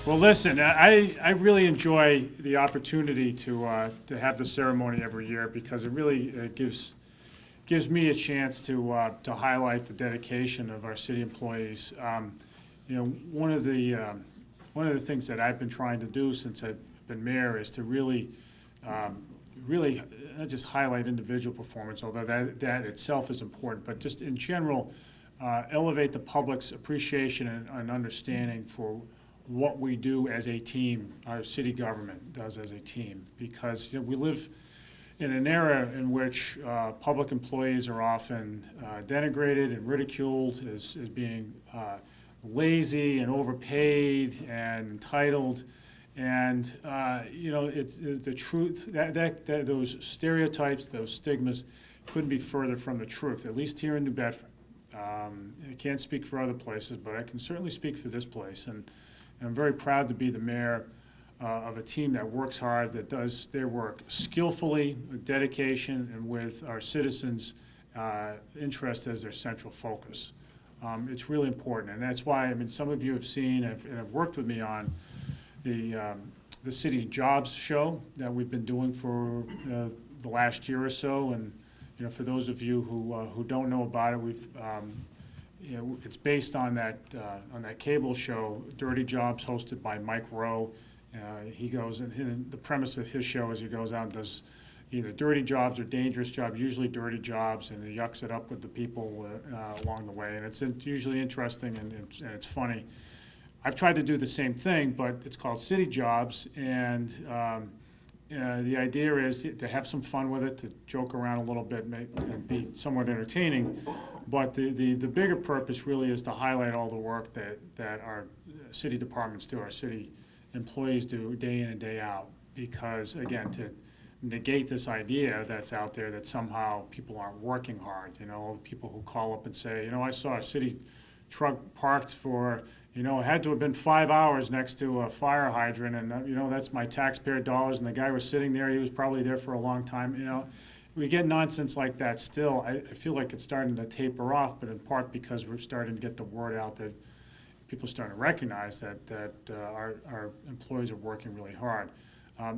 Well, listen, I really enjoy the opportunity to have the ceremony every year because it really gives me a chance to highlight the dedication of our city employees. One of the things that I've been trying to do since I've been mayor is to really not just highlight individual performance, although that itself is important, but just in general elevate the public's appreciation and understanding for what we do as a team, our city government does as a team, because we live in an era in which public employees are often denigrated and ridiculed as being lazy and overpaid and entitled. And it's the truth that those stereotypes, those stigmas, couldn't be further from the truth. At least here in New Bedford, I can't speak for other places, but I can certainly speak for this place. And I'm very proud to be the mayor of a team that works hard, that does their work skillfully, with dedication, and with our citizens' interest as their central focus. It's really important, and that's why some of you have seen and have worked with me on the city jobs show that we've been doing for the last year or so. And for those of you who don't know about it, it's based on that cable show, Dirty Jobs, hosted by Mike Rowe. He goes, and the premise of his show is he goes out and does either dirty jobs or dangerous jobs, usually dirty jobs, and he yucks it up with the people along the way. And it's usually interesting and it's funny. I've tried to do the same thing, but it's called City Jobs, and the idea is to have some fun with it, to joke around a little bit, and be somewhat entertaining. But the bigger purpose really is to highlight all the work that our city departments do, our city employees do day in and day out. Because, again, to negate this idea that's out there that somehow people aren't working hard, people who call up and say, I saw a city truck parked for, it had to have been 5 hours next to a fire hydrant, and that's my taxpayer dollars, and the guy was sitting there, he was probably there for a long time. We get nonsense like that still. I feel like it's starting to taper off, but in part because we're starting to get the word out that people are starting to recognize that our employees are working really hard.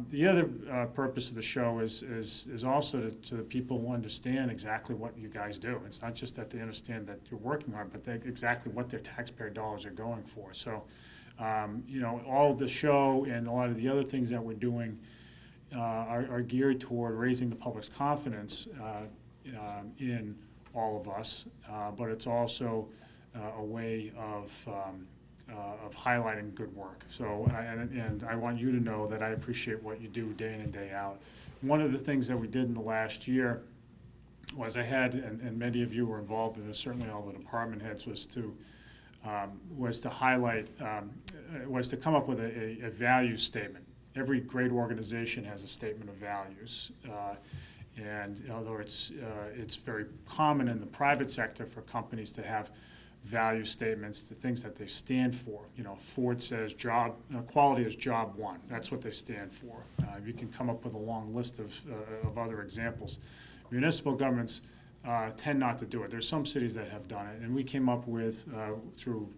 The other purpose of the show is also to the people who understand exactly what you guys do. It's not just that they understand that you're working hard, but exactly what their taxpayer dollars are going for. So, all of the show and a lot of the other things that we're doing are geared toward raising the public's confidence in all of us, but it's also a way of highlighting good work. So, and I want you to know that I appreciate what you do day in and day out. One of the things that we did in the last year was and many of you were involved in this, certainly all the department heads, was to highlight, was to come up with a value statement. Every great organization has a statement of values. And although it's very common in the private sector for companies to have value statements, the things that they stand for. Ford says quality is job one. That's what they stand for. You can come up with a long list of other examples. Municipal governments tend not to do it. There's some cities that have done it, and we came up with, through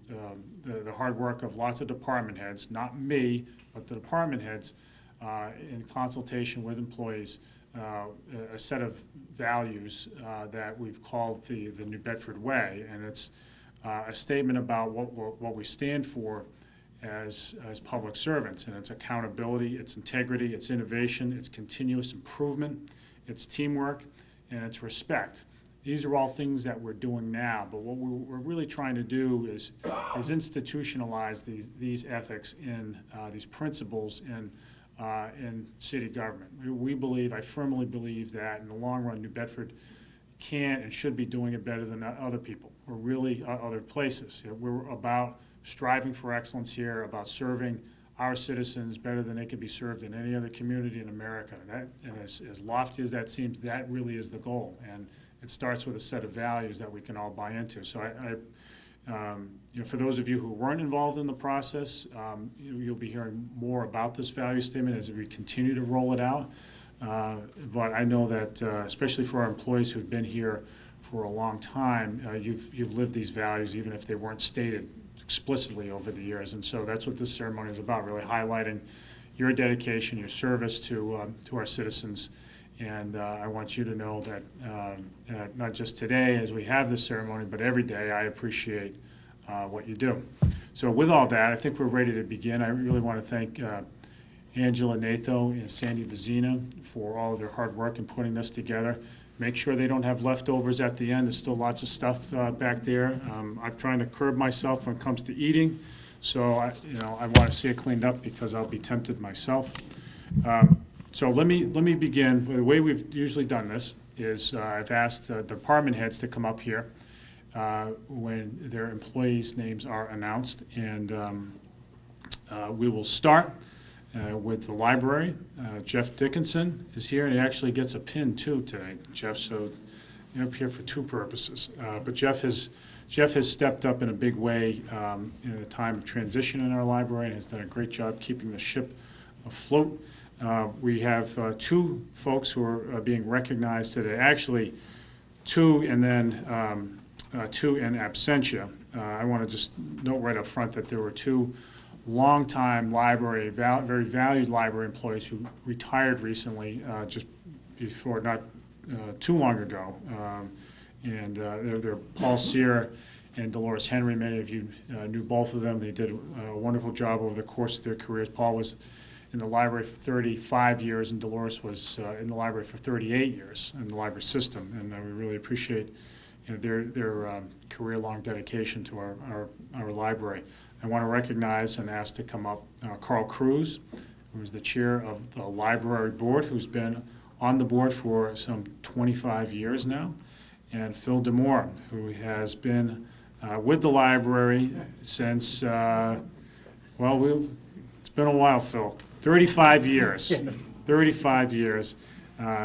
the hard work of lots of department heads, not me, but the department heads, in consultation with employees, a set of values that we've called the New Bedford Way, and it's a statement about what we stand for as public servants, and it's accountability, it's integrity, it's innovation, it's continuous improvement, it's teamwork, and it's respect. These are all things that we're doing now, but what we're really trying to do is institutionalize these ethics in these principles in city government. I firmly believe that in the long run, New Bedford can and should be doing it better than other people, or really other places. We're about striving for excellence here, about serving our citizens better than they could be served in any other community in America. And as lofty as that seems, that really is the goal. And it starts with a set of values that we can all buy into. So for those of you who weren't involved in the process, you'll be hearing more about this value statement as we continue to roll it out. But I know that, especially for our employees who've been here for a long time, you've lived these values, even if they weren't stated explicitly over the years. And so that's what this ceremony is about, really highlighting your dedication, your service to our citizens. And I want you to know that not just today as we have this ceremony, but every day I appreciate what you do. So with all that, I think we're ready to begin. I really want to thank Angela Natho and Sandy Vizina for all of their hard work in putting this together. Make sure they don't have leftovers at the end. There's still lots of stuff back there. I'm trying to curb myself when it comes to eating, so I want to see it cleaned up because I'll be tempted myself. So let me begin. The way we've usually done this is I've asked the department heads to come up here when their employees' names are announced, and we will start with the library. Jeff Dickinson is here, and he actually gets a pin too today, Jeff, so you're up here for two purposes. But Jeff has stepped up in a big way in a time of transition in our library and has done a great job keeping the ship afloat. We have two folks who are being recognized today, actually two and then two in absentia. I want to just note right up front that there were two longtime library, very valued library employees who retired recently, just before, not too long ago. And they're Paul Sear and Dolores Henry. Many of you knew both of them. They did a wonderful job over the course of their careers. Paul was in the library for 35 years, and Dolores was in the library for 38 years in the library system. And we really appreciate their career-long dedication to our library. I want to recognize and ask to come up Carl Cruz, who is the chair of the library board, who's been on the board for some 25 years now, and Phil Demore, who has been with the library since, it's been a while, Phil, 35 years. 35 years.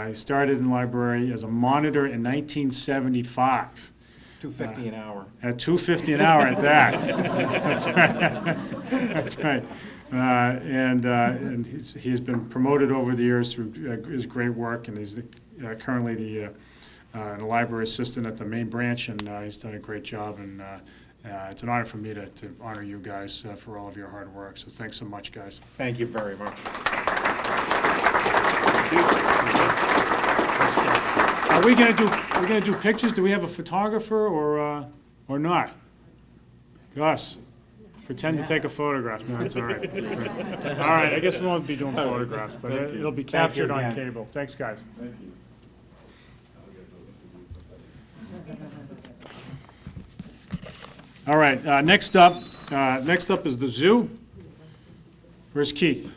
He started in the library as a monitor in 1975. $2.50 an hour. At $2.50 an hour at that. That's right. And he has been promoted over the years through his great work, and he's currently the library assistant at the main branch, and he's done a great job. And it's an honor for me to honor you guys for all of your hard work. So thanks so much, guys. Thank you very much. Are we gonna do pictures? Do we have a photographer or not? Gus, pretend to take a photograph. No, it's all right. All right, I guess we won't be doing photographs, but it'll be captured on cable. Thanks, guys. Thank you. All right, next up is the zoo. Where's Keith?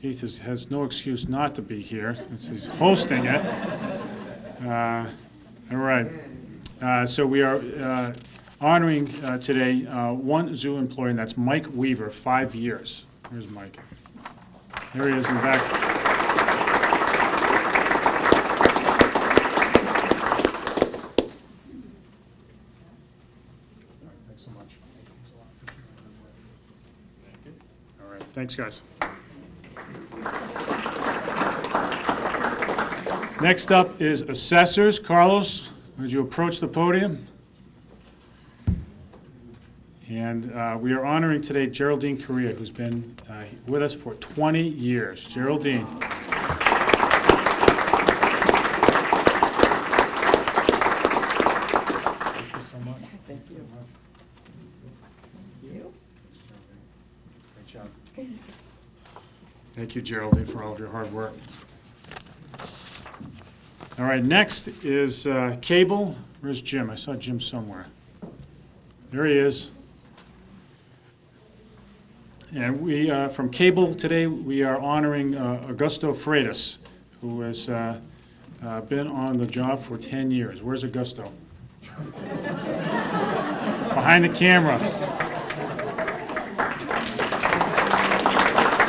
Keith has no excuse not to be here. He's hosting it. All right. So we are honoring today one zoo employee, and that's Mike Weaver, 5 years. Where's Mike? There he is in the back. Thanks so much. All right. Thanks, guys. Next up is assessors. Carlos, would you approach the podium? And we are honoring today Geraldine Correa, who's been with us for 20 years. Geraldine. Thank you so much. Thank you. Great job. Thank you, Geraldine, for all of your hard work. All right, next is cable. Where's Jim? I saw Jim somewhere. There he is. And we, from cable today, we are honoring Augusto Freitas, who has been on the job for 10 years. Where's Augusto? Behind the camera.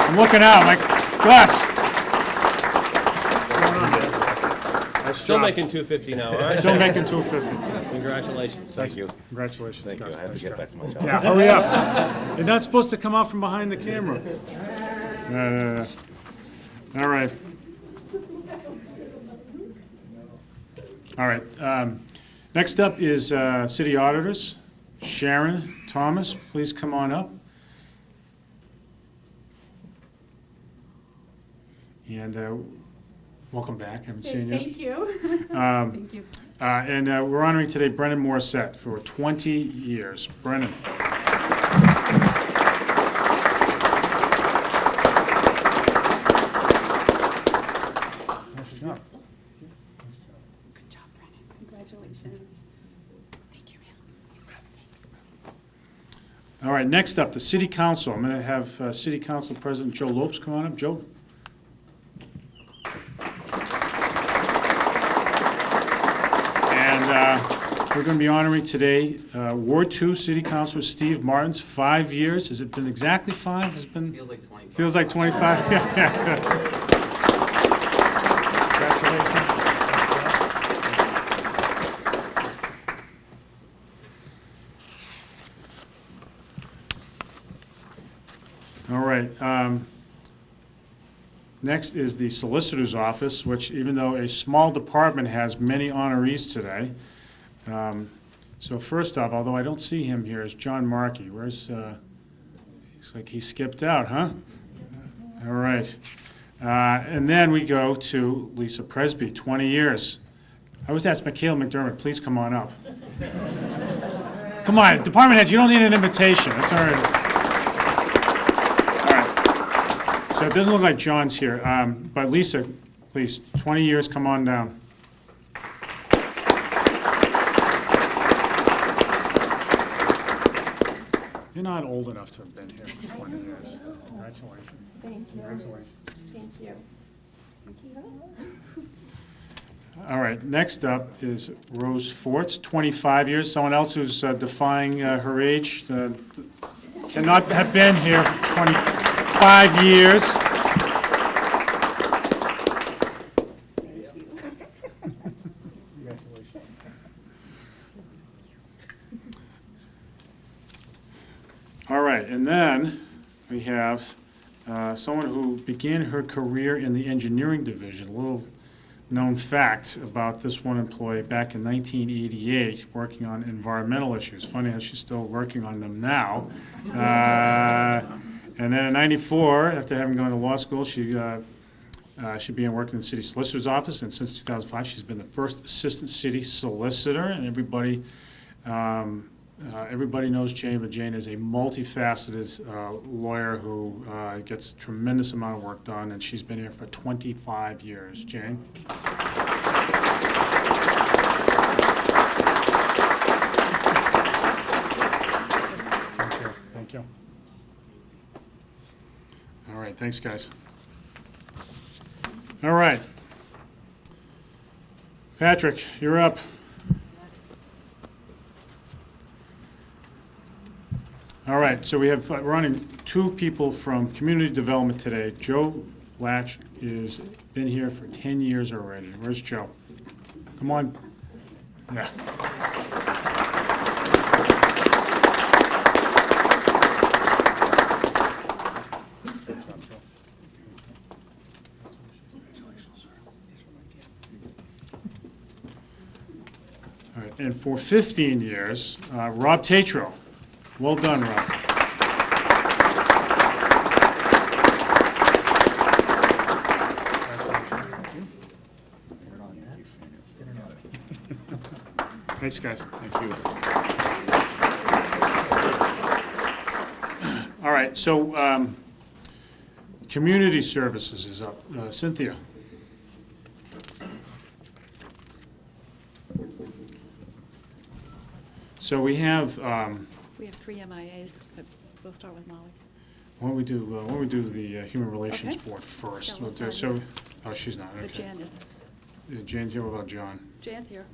I'm looking out, like, Gus. Still making $2.50 now, huh? Still making $2.50. Congratulations. Thank you. Congratulations, Thank you. Gus. I have to get back to my job. Yeah, hurry up. You're not supposed to come out from behind the camera. All right. All right. Next up is city auditors. Sharon Thomas, please come on up. And welcome back, haven't seen you. Thank you. Thank you. And we're honoring today Brennan Morissette for 20 years. Brennan. Good job, Brennan. Congratulations. Thank you, man. All right, next up, the City Council. I'm going to have City Council President Joe Lopes come on up. Joe? We're going to be honoring today Ward 2 City Councilor Steve Martins, 5 years. Has it been exactly 5? Has it been? Feels like 25. Feels like 25? Yeah. All right. Next is the Solicitor's Office, which even though a small department has many honorees today. So first off, although I don't see him here, is John Markey. Where's, looks like he skipped out, huh? All right. And then we go to Lisa Presby, 20 years. I was asked Michaela McDermott, please come on up. Come on, department head, you don't need an invitation. That's all right. All right. So it doesn't look like John's here, but Lisa, please, 20 years, come on down. You're not old enough to have been here for 20 years. Congratulations. Thank you. Congratulations. Thank you. Thank you. All right, next up is Rose Forts, 25 years. Someone else who's defying her age, cannot have been here for 25 years. All right, and then we have someone who began her career in the engineering division. A little known fact about this one employee back in 1988, working on environmental issues. Funny how she's still working on them now. And then in '94, after having gone to law school, she began working in the city solicitor's office, and since 2005, she's been the first assistant city solicitor, and everybody knows Jane, but Jane is a multifaceted lawyer who gets a tremendous amount of work done, and she's been here for 25 years. Jane? Thank you. All right, thanks, guys. All right. Patrick, you're up. All right, so we're running 2 people from community development today. Joe Latch has been here for 10 years already. Where's Joe? Come on. Yeah. All right, and for 15 years, Rob Tatro. Well done, Rob. Thanks, guys. Thank you. All right, so community services is up. Cynthia. So we have. We have 3 MIAs, but we'll start with Molly. Why don't we do the Human Relations Okay. Board first? Stella's We'll do- not So, oh, she's not, But okay. Jan is. Jane's here, what about John? Jan's here.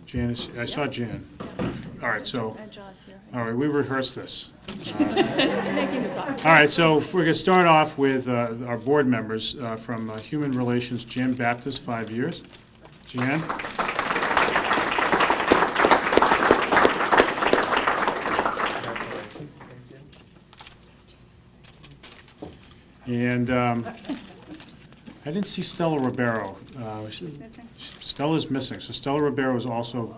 Jan is, I saw Jan. Yeah. All right, so, And John's here. all right, we rehearsed this. Thank you, Ms. Ock. All right, so we're going to start off with our board members from Human Relations, Jan Baptist, 5 years. Jan? And I didn't see Stella Ribeiro. She's missing. Stella's missing, so Stella Ribeiro is also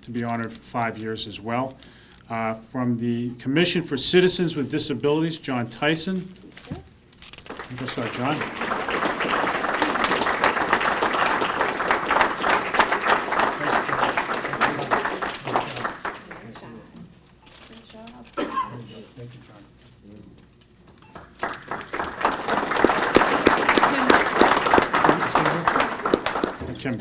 to be honored for 5 years as well. From the Commission for Citizens with Disabilities, John Tyson. I think I saw John. Thank you, John. Kim,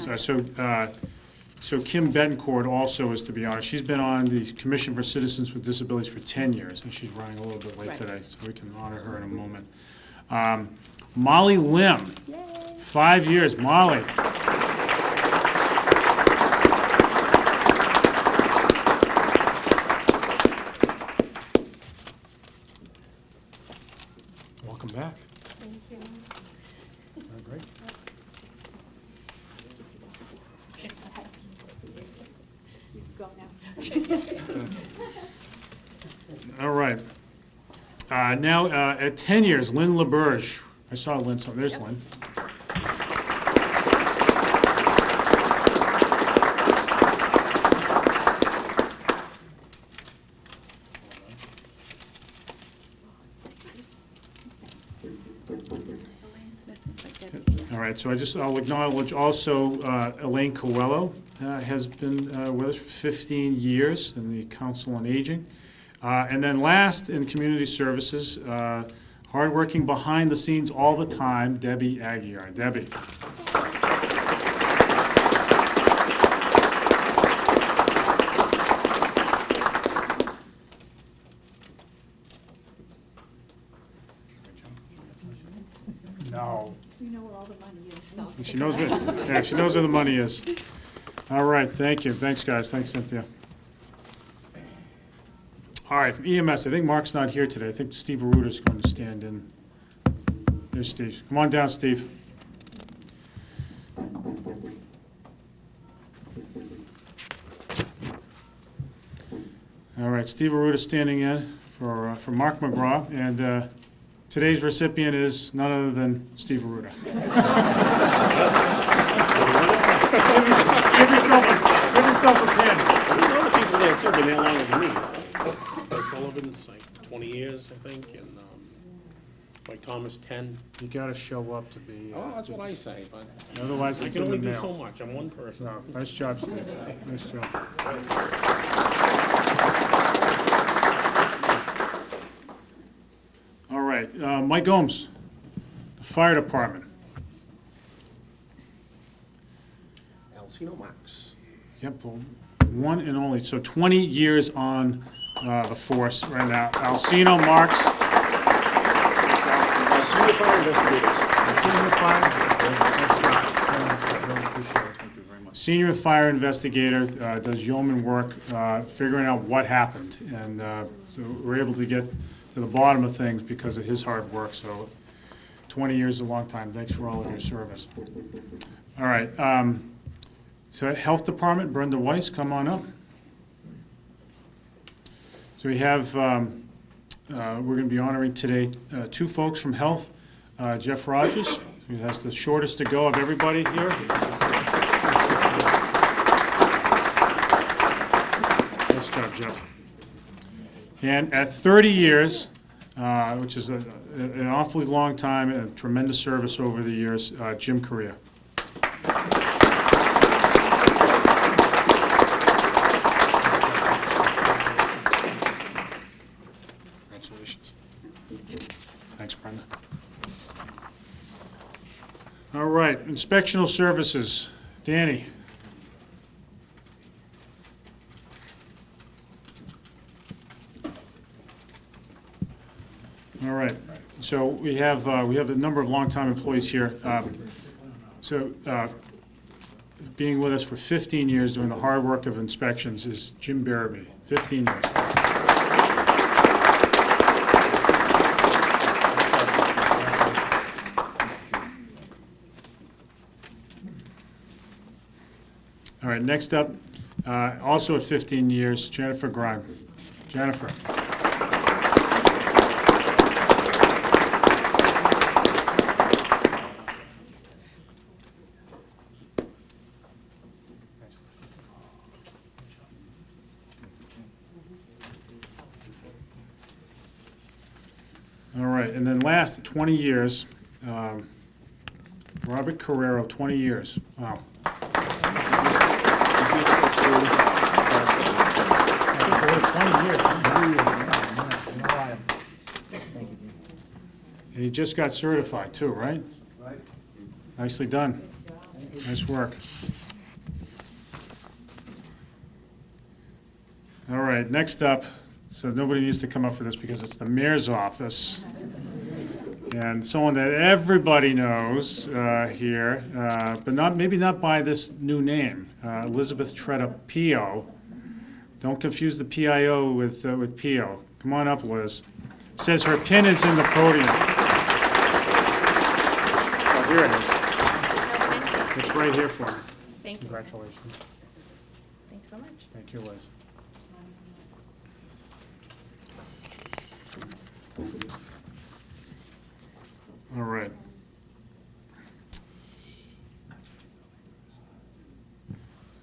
so Kim Betancourt also is to be honored. She's been on the Commission for Citizens with Disabilities for 10 years, and she's running a little bit late Right. today, so we can honor her in a moment. Molly Lim, 5 years. Molly. Welcome back. Thank you. Great. You can go now. All right. Now, at 10 years, Lynn LaBerge. I saw Lynn, so there's Lynn. Elaine's missing, but Debbie's here. All right, so I'll acknowledge also Elaine Coelho has been with us for 15 years in the Council on Aging. And then last, in Community Services, hardworking behind the scenes all the time, Debbie Aguirre. Debbie. No. You know where all the money is, so. She knows where, yeah, she knows where the money is. All right, thank you. Thanks, guys. Thanks, Cynthia. All right, from EMS, I think Mark's not here today. I think Steve Aruta's going to stand in. There's Steve. Come on down, Steve. All right, Steve Aruta standing in for Mark McGraw, and today's recipient is none other than Steve Aruta. Give yourself a pen. I know the people there too, been there longer than me. Mike Sullivan's like 20 years, I think, and Mike Thomas 10. You got to show up to be. Oh, that's what I say, but Otherwise, I it's can in the only do so mail. much. I'm one person. No, nice job, Steve. Nice job. All right, Mike Gomes, the Fire Department. Alcino Max. Yep, the one and only, so 20 years on the force right now. Alcino Marks. Senior fire investigators. Senior fire investigator, does yeoman work figuring out what happened. And so we're able to get to the bottom of things because of his hard work. So 20 years is a long time. Thanks for all of your service. All right. So Health Department, Brenda Weiss, come on up. So we have, we're going to be honoring today two folks from Health. Jeff Rogers, who has the shortest to go of everybody here. Nice job, Jeff. And at 30 years, which is an awfully long time and a tremendous service over the years, Jim Correa. Congratulations. Thanks, Brenda. All right, inspectional services. Danny. All right, so we have a number of longtime employees here. Being with us for 15 years doing the hard work of inspections is Jim Barabee, 15 years. All right, next up, also at 15 years, Jennifer Grime. Jennifer. right, and then last, 20 years, Robert Carrero, 20 years. Wow. Boy, 20 years. And he just got certified too, right? Right. Nicely done. Nice work. All right, next up, so nobody needs to come up for this because it's the mayor's office. And someone that everybody knows here, but maybe not by this new name, Elizabeth Tretta Pio. Don't confuse the PIO with Pio. Come on up, Liz. Says her pin is in the podium. Oh, here it is. It's right here for her. Thank you. Congratulations. Thanks so much. Thank you, Liz. All right.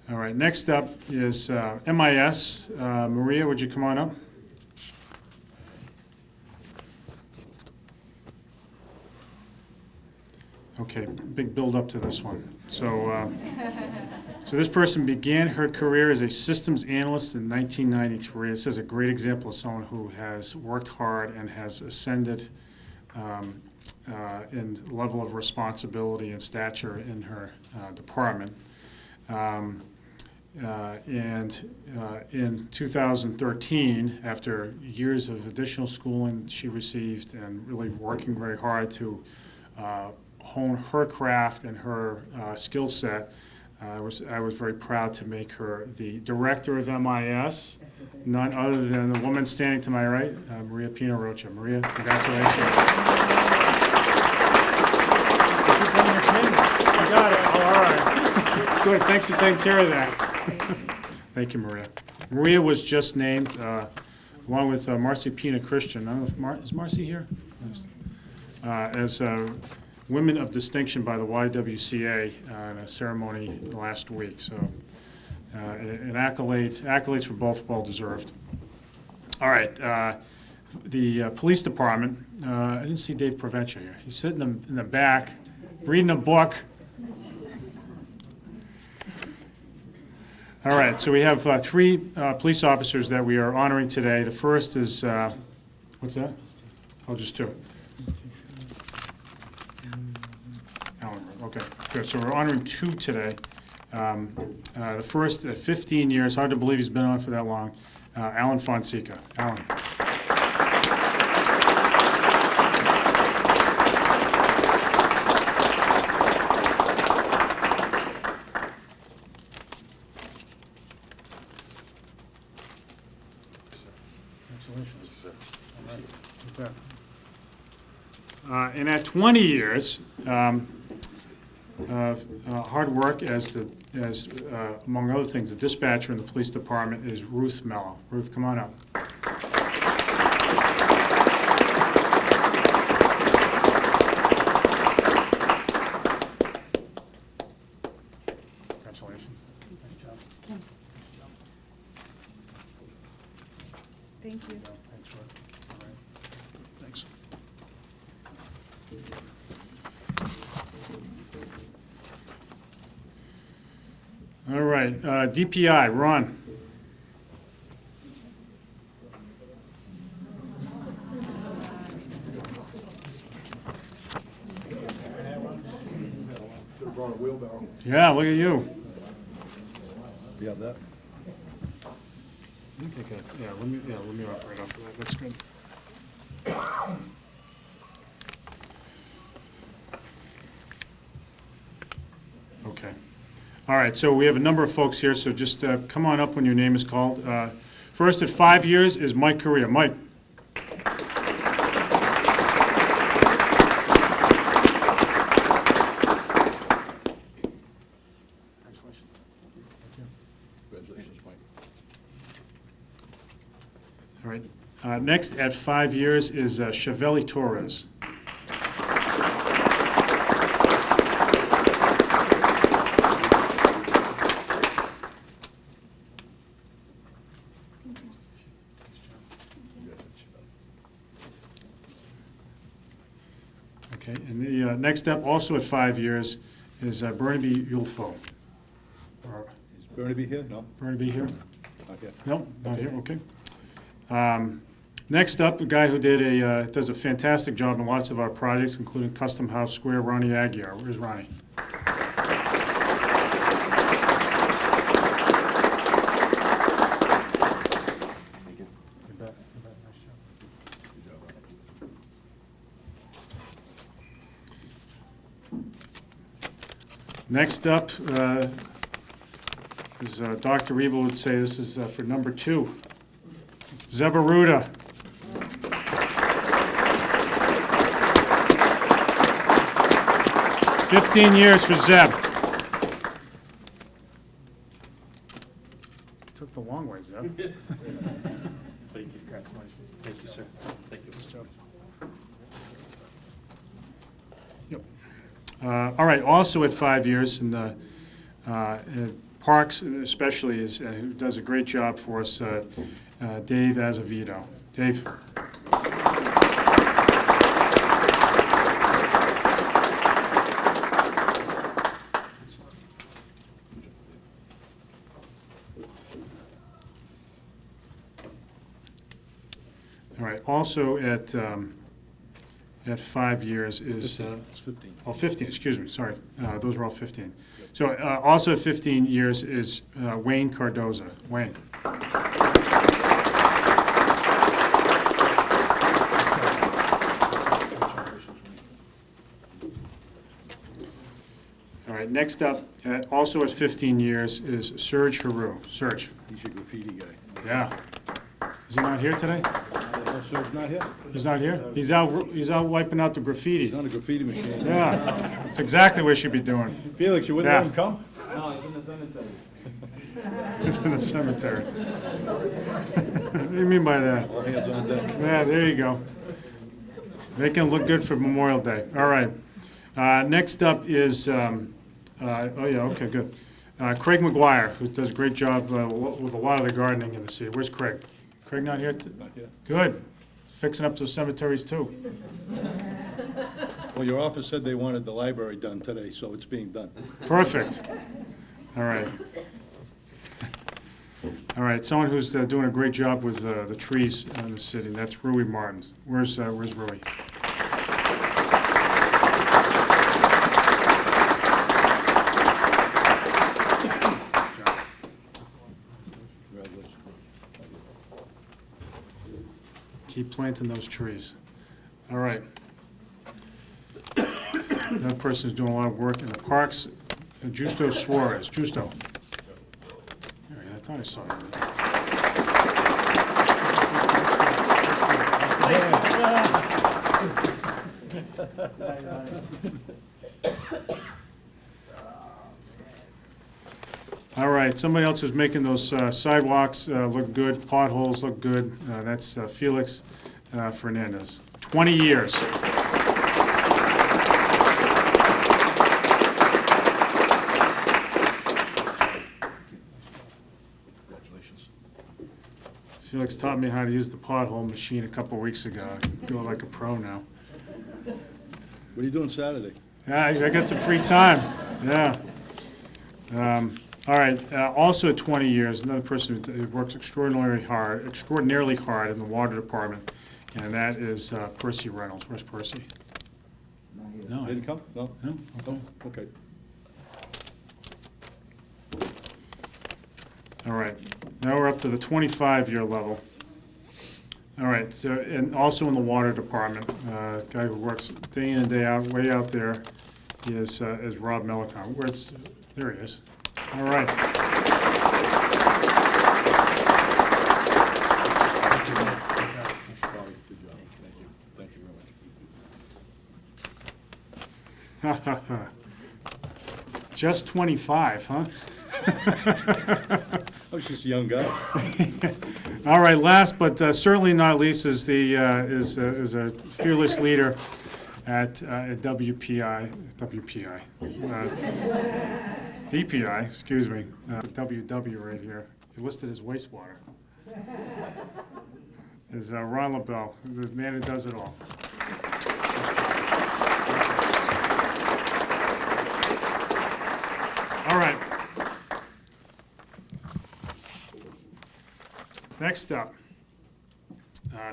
All right, next up is MIS. Maria, would you come on up? Okay, big build up to this one. So this person began her career as a systems analyst in 1993. This is a great example of someone who has worked hard and has ascended in level of responsibility and stature in her department. In 2013, after years of additional schooling she received and really working very hard to hone her craft and her skill set, I was very proud to make her the director of MIS, none other than the woman standing to my right, Maria Pino Rocha. Maria, congratulations. You got it. All right. Good. Thanks for taking care of that. Thank you, Maria. Maria was just named, along with Marcy Pina Christian. I don't know if is Marcy here? As Women of Distinction by the YWCA in a ceremony last week. So, an accolades for both, well deserved. All right. The police department. I didn't see Dave Provencher here. He's sitting in the back, reading a book. All right, so we have three police officers that we are honoring today. The first is, what's that? Oh, just two. Alan, okay, good. So we're honoring two today. The first, 15 years, hard to believe he's been on for that long, Alan Fonseca. Alan. And at 20 years of hard work as among other things, the dispatcher in the police department is Ruth Mello. Ruth, come on up. Congratulations. Nice job. Thank you. Thanks, Ruth. All right. Thanks. All right, DPI, Ron. Yeah, look at you. You have that? Let me take a, let me operate off of that, that's good. Okay. All right, so we have a number of folks here, so just come on up when your name is called. First at 5 years is Mike Correa. Mike. Congratulations, Mike. All right. Next at 5 years is Chevelle Torres. Okay, and the next up, also at 5 years, is Bernabe Ulfo. Is Bernabe here? No, Bernabe here? not yet. No, not here, okay. Next up, a guy who does a fantastic job in lots of our projects, including Custom House Square, Ronnie Aguirre. Where's Ronnie? Next up, as Dr. Reba would say, this is for number 2, Zebaruda. "15 years for Zeb." Took the long way, Zeb. Thank you. Thank you, sir. Thank you. All right, also at 5 years, and Parks especially, who does a great job for us, Dave Azevedo. Dave? All right, also at 5 years is... It's 15. Oh, 15, excuse me, sorry. Those were all 15. So also at 15 years is Wayne Cardoza. Wayne. All right, next up, also at 15 years, is Serge Haru. Serge. He's your graffiti guy. Yeah. Is he not here today? So he's not here? He's not here? He's out wiping out the graffiti. He's on the graffiti machine. Yeah, that's exactly what he should be doing. Felix, you wouldn't let him come? He's in the cemetery. What do you mean by that? All hands on deck. Yeah, there you go. Make him look good for Memorial Day. All right. Next up is, oh yeah, okay, good. Craig McGuire, who does a great job with a lot of the gardening in the city. Where's Craig? Craig not here? Not yet. Good. Fixing up those cemeteries too. Well, your office said they wanted the library done today, so it's being done. Perfect. All right. All right, someone who's doing a great job with the trees in the city, and that's Rui Martins. Where's Rui? Congratulations. Keep planting those trees. All right. Another person who's doing a lot of work in the parks, Justo Suarez. Justo. All right, I thought I saw you. All right, somebody else who's making those sidewalks look good, potholes look good, that's Felix Fernandez. 20 years. Congratulations. Felix taught me how to use the pothole machine a couple weeks ago. I can do it like a pro now. What are you doing Saturday? Yeah, I got some free time, yeah. All right, also at 20 years, another person who works extraordinarily hard in the water department, and that is Percy Reynolds. Where's Percy? No, Didn't come? No? no, okay. Oh, okay. All right, now we're up to the 25-year level. All right, so, and also in the water department, guy who works day in and day out, way out there, is Rob Melicon. There he is. All right. Sorry, good job. Thank you. Thank you very much. Just 25, huh? I was just a young guy. All right, last but certainly not least is a fearless leader at DPI, excuse me, WW right here. He listed as wastewater. Is Ron LaBelle, the man who does it all. Next up,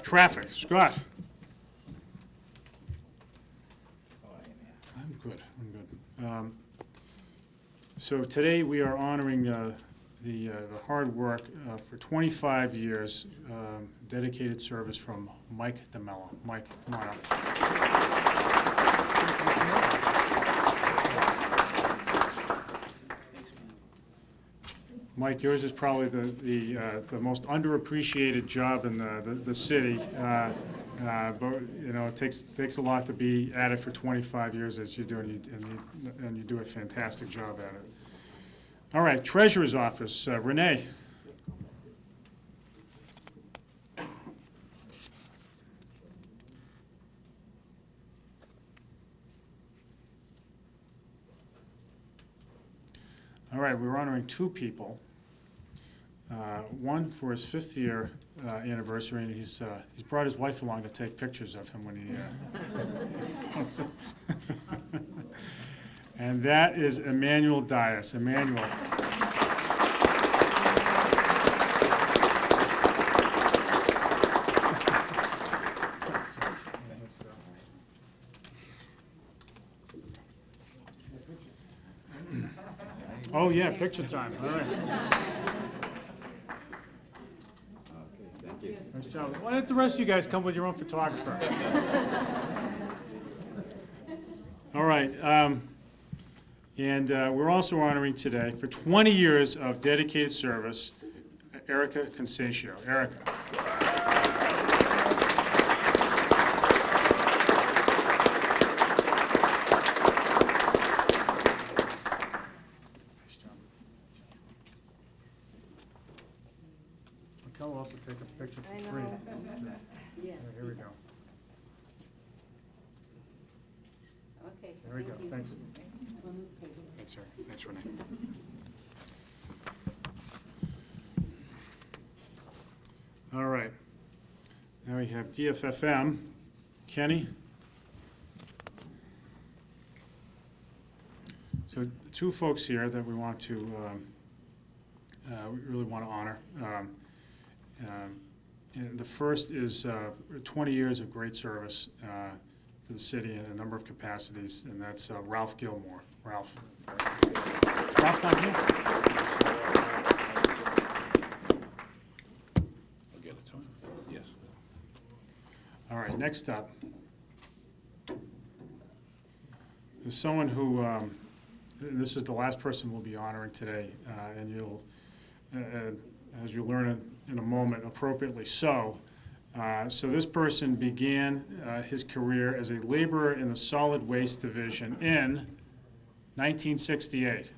traffic. Scott. I'm good. So today we are honoring the hard work for 25 years, dedicated service from Mike DeMello. Mike, come on up. Mike, yours is probably the most underappreciated job in the city, but you know it takes a lot to be at it for 25 years as you do, and you do a fantastic job at it. All right, Treasurer's Office, Renee. All right, we're honoring two people. One for his 5th year anniversary, and he's brought his wife along to take pictures of him when he comes up. And that is Emmanuel Dias. Emmanuel. Oh, yeah, picture time. All right. Nice job. Why don't the rest of you guys come with your own photographer? All right. And we're also honoring today, for 20 years of dedicated service, Erica Consentio. Erica. I'll also take a picture for free. Yes. Here we go. Okay. There we go. thank you. Thanks. Thank you. Thanks, sir. Thanks, Renee. All right. Now we have DFFM. Kenny? So two folks here that we want to, we really want to honor. And the first is 20 years of great service for the city in a number of capacities, and that's Ralph Gilmore. Ralph. Is Ralph down here? I'll get it to him. Yes. All right, next up. There's someone who, this is the last person we'll be honoring today, and you'll, as you'll learn in a moment, appropriately so. So this person began his career as a laborer in the solid waste division in 1968.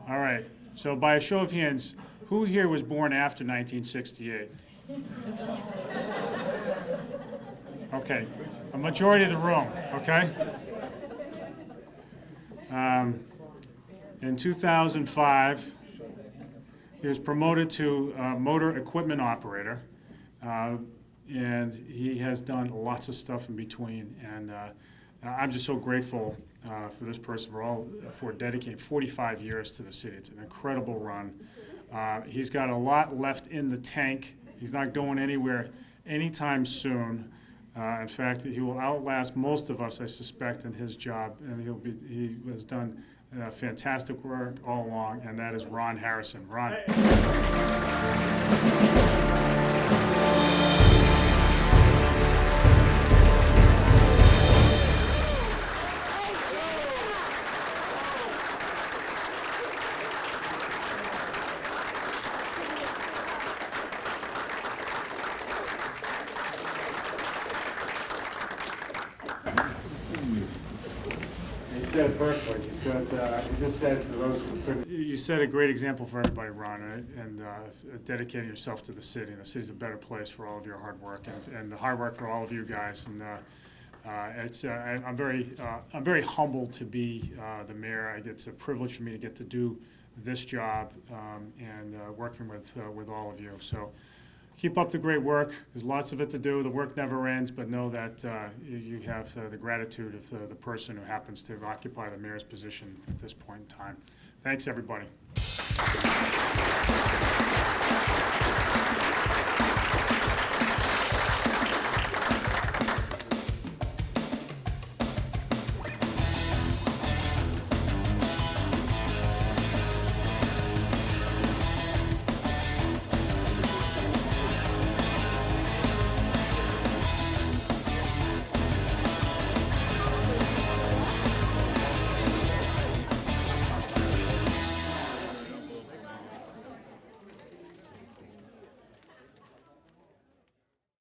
All right, so by a show of hands, who here was born after 1968? Okay, a majority of the room, okay? In 2005, he was promoted to motor equipment operator, and he has done lots of stuff in between. And I'm just so grateful for this person for dedicating 45 years to the city. It's an incredible run. He's got a lot left in the tank. He's not going anywhere anytime soon. In fact, he will outlast most of us, I suspect, in his job, and he has done fantastic work all along, and that is Ron Harrison. Ron. Said Berkeley. He just said for those who couldn't. You set a great example for everybody, Ron, and dedicating yourself to the city. And the city's a better place for all of your hard work and the hard work for all of you guys. And I'm very humbled to be the mayor. It's a privilege for me to get to do this job and working with all of you. So. Keep up the great work. There's lots of it to do. The work never ends, but know that you have the gratitude of the person who happens to occupy the mayor's position at this point in time. Thanks, everybody.